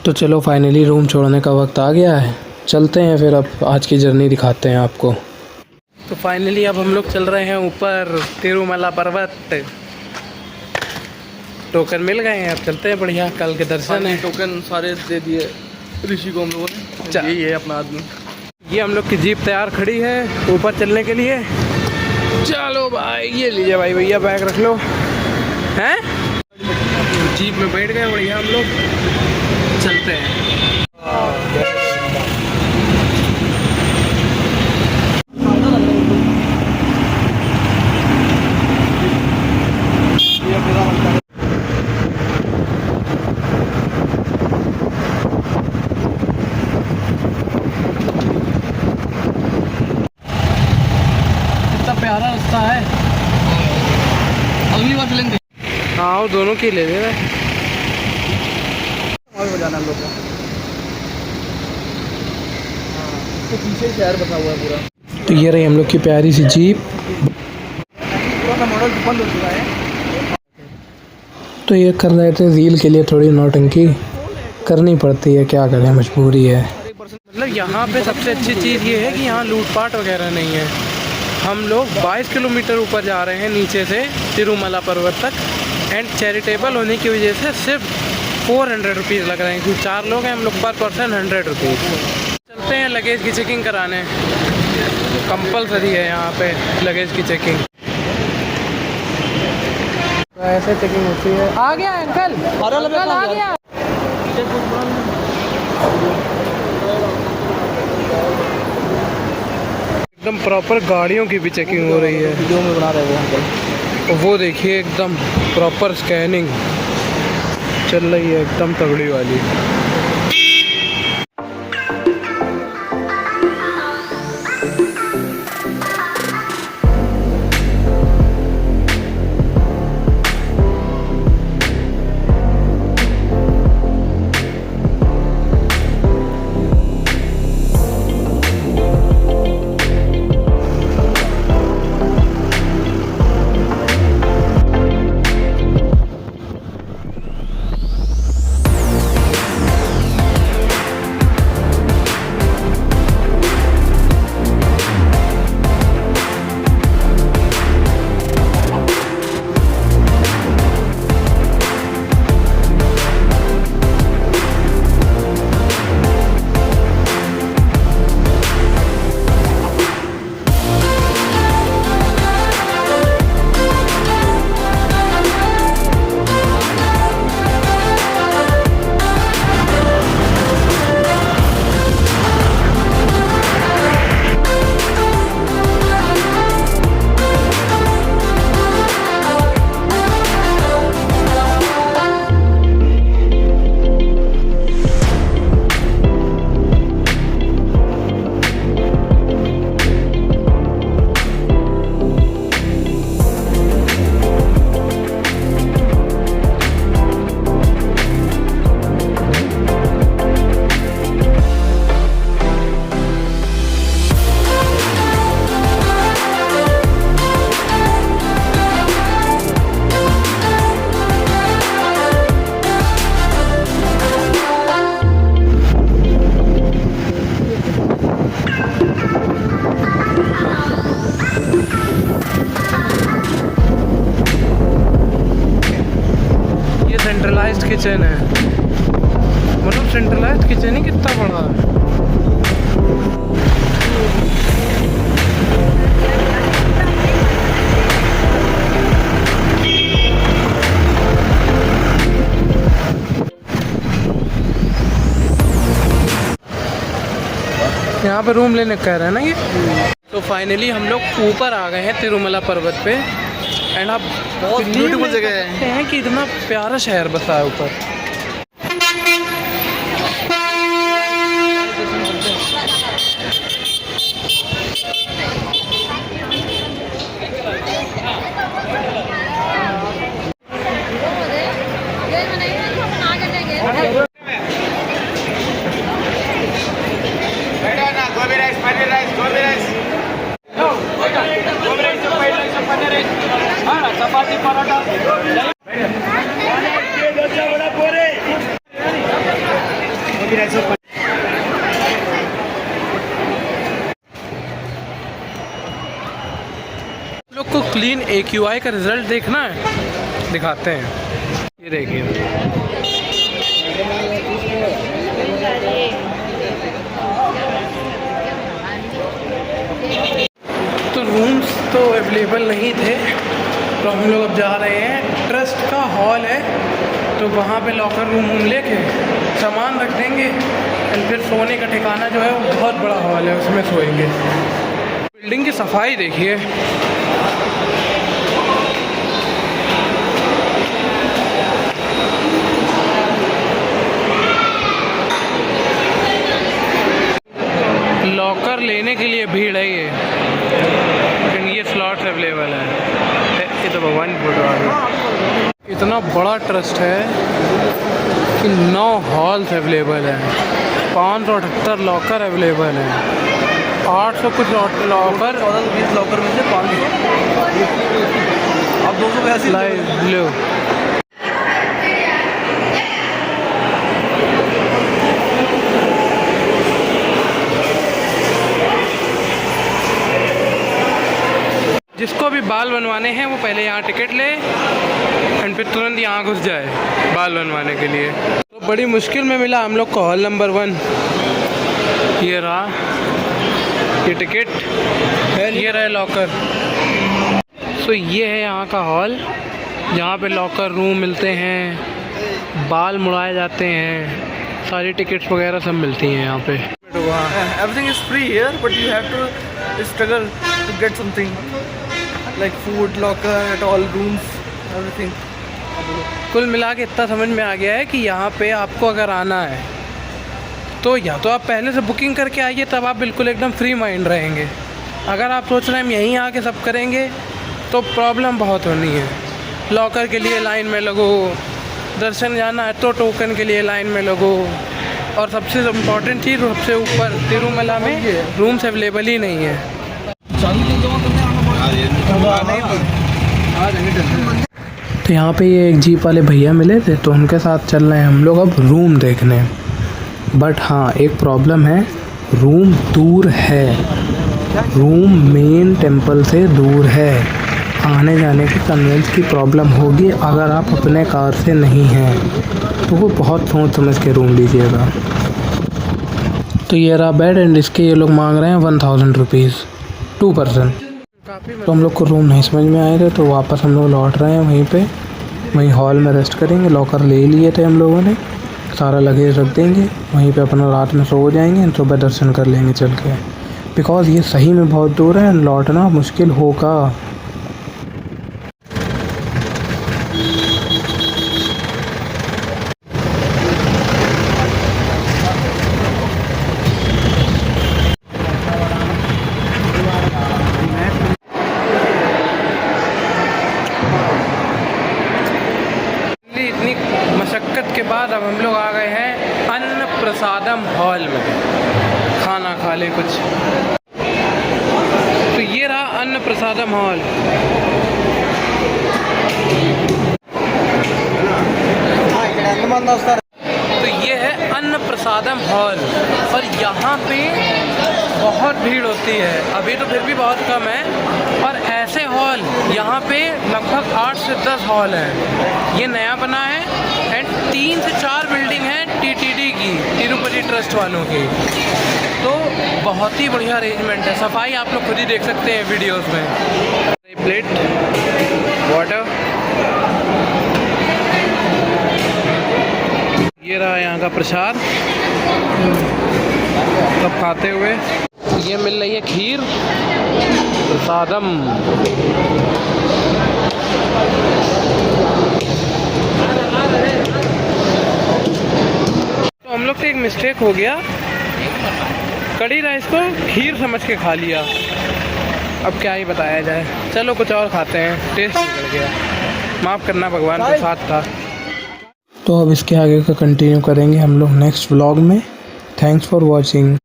तो चलो finally room छोड़ने का वक्त आ गया है, चलते हैं फिर अब आज की जर्नी दिखाते हैं आपको। तो फाइनली अब हम लोग चल रहे हैं ऊपर तिरुमला पर्वत। टोकन मिल गए हैं, अब चलते हैं। बढ़िया, कल के दर्शन है। टोकन सारे दे दिए ऋषि को हम लोगों ने। यही है अपना आदमी। ये हम लोग की जीप तैयार खड़ी है ऊपर चलने के लिए। चलो भाई, ये लीजिए भाई, भैया बैग रख लो। हैं जीप में बैठ गए, बढ़िया, हम लोग चलते हैं। कितना प्यारा रास्ता है। अगली बार चलेंगे। हाँ, और दोनों की ले ले भाई। और बजाना हम लोग को। तो पीछे शहर बसा हुआ है पूरा। तो ये रही हम लोग की प्यारी सी जीप। पूरा का मॉडल बंद हो चुका है। तो ये कर रहे थे रील के लिए, थोड़ी नौटंकी करनी पड़ती है, क्या करें, मजबूरी है। मतलब यहाँ पे सबसे अच्छी चीज़ ये है कि यहाँ लूटपाट वगैरह नहीं है। हम लोग 22 किलोमीटर ऊपर जा रहे हैं नीचे से तिरुमला पर्वत तक, एंड चैरिटेबल होने की वजह से सिर्फ 400 रुपीज़ लग रहे हैं, क्योंकि 4 लोग हैं हम लोग, पर पर्सन 100 रुपीज़। चलते हैं लगेज की चेकिंग कराने। कंपलसरी है यहाँ पे लगेज की चेकिंग। ऐसे चेकिंग होती है। आ गया अंकल, अंकल आ गया। एकदम प्रॉपर गाड़ियों की भी चेकिंग हो रही है। वीडियो में बना रहे हैं अंकल। तो वो देखिए, एकदम प्रॉपर स्कैनिंग चल रही है, एकदम तगड़ी वाली। सेंट्रलाइज्ड किचन है, मतलब सेंट्रलाइज्ड किचन ही कितना बड़ा है। यहाँ पे रूम लेने कह रहे हैं ना ये। तो फाइनली हम लोग ऊपर आ गए हैं तिरुमला पर्वत पे, एंड आप बहुत ब्यूटीफुल जगह है कि इतना प्यारा शहर बसा है ऊपर। चपाती पराठा लोग को क्लीन AQI का रिजल्ट देखना है, दिखाते हैं। ये देखिए, तो रूम्स तो अवेलेबल नहीं थे, तो हम लोग अब जा रहे हैं। ट्रस्ट का हॉल है, तो वहाँ पे लॉकर रूम लेके सामान रख देंगे, और फिर सोने का ठिकाना जो है वो बहुत बड़ा हॉल है, उसमें सोएंगे। बिल्डिंग की सफाई देखिए, लॉकर लेने के लिए भीड़ है ये, लेकिन ये स्लॉट्स अवेलेबल है। ये तो भगवान फोटो आ गई। इतना बड़ा ट्रस्ट है कि 9 हॉल्स अवेलेबल हैं, 578 लॉकर अवेलेबल हैं, 800 कुछ लॉकर, 20 लॉकर में से 500 अब 282 लाइव लो। जिसको भी बाल बनवाने हैं वो पहले यहाँ टिकट ले एंड फिर तुरंत यहाँ घुस जाए बाल बनवाने के लिए। तो बड़ी मुश्किल में मिला हम लोग को हॉल नंबर 1। ये रहा, ये टिकट, ये रहा लॉकर। सो ये है यहाँ का हॉल, जहाँ पे लॉकर रूम मिलते हैं, बाल मुड़ाए जाते हैं, सारी टिकट्स वगैरह सब मिलती हैं यहाँ पे। Everything is free here, but you have to struggle to get something like food, locker, at all rooms, everything. कुल मिला के इतना समझ में आ गया है कि यहाँ पे आपको अगर आना है तो या तो आप पहले से बुकिंग करके आइए, तब आप बिल्कुल एकदम फ्री माइंड रहेंगे। अगर आप सोच रहे हैं हम यहीं आके सब करेंगे तो प्रॉब्लम बहुत होनी है। लॉकर के लिए लाइन में लगो, दर्शन जाना है तो टोकन के लिए लाइन में लगो, और सबसे इम्पॉर्टेंट चीज़, सबसे ऊपर तिरुमला में रूम्स अवेलेबल ही नहीं है। तो यहाँ पे ये एक जीप वाले भैया मिले थे, तो उनके साथ चल रहे हैं हम लोग अब रूम देखने। बट हाँ, एक प्रॉब्लम है, रूम दूर है, रूम मेन टेम्पल से दूर है। आने जाने की कन्वेंस की प्रॉब्लम होगी अगर आप अपने कार से नहीं हैं, तो वो बहुत सोच समझ के रूम लीजिएगा। तो ये रहा बेड, एंड इसके ये लोग मांग रहे हैं 1000 रुपीज़ 2 पर्सन। तो हम लोग को रूम नहीं समझ में आए थे, तो वापस हम लोग लौट रहे हैं वहीं हॉल में रेस्ट करेंगे। लॉकर ले लिए थे हम लोगों ने, सारा लगेज रख देंगे वहीं पे, अपना रात में सो जाएंगे, सुबह दर्शन कर लेंगे चल के, बिकॉज़ ये सही में बहुत दूर है, लौटना मुश्किल होगा। मशक्क़त के बाद अब हम लोग आ गए हैं अन्न प्रसादम हॉल में, खाना खा ले कुछ। तो ये रहा अन्न प्रसादम हॉल। तो ये है अन्न प्रसादम हॉल, और यहाँ पे बहुत भीड़ होती है। अभी तो फिर भी बहुत कम है, और ऐसे हॉल यहाँ पे लगभग 8 से 10 हॉल हैं। ये नया बना है, एंड 3 से 4 बिल्डिंग है TTD की, तिरुपति ट्रस्ट वालों की। तो बहुत ही बढ़िया अरेंजमेंट है। सफाई आप लोग खुद ही देख सकते हैं वीडियोस में। प्लेट, वाटर, ये रहा यहाँ का प्रसाद सब खाते हुए। ये मिल रही है खीर प्रसादम। तो हम लोग से एक मिस्टेक हो गया, कड़ी राइस को खीर समझ के खा लिया। अब क्या ही बताया जाए, चलो कुछ और खाते हैं, टेस्ट बिगड़ गया, माफ़ करना, भगवान का साथ था। तो अब इसके आगे का कंटिन्यू करेंगे हम लोग नेक्स्ट व्लॉग में। Thanks for watching.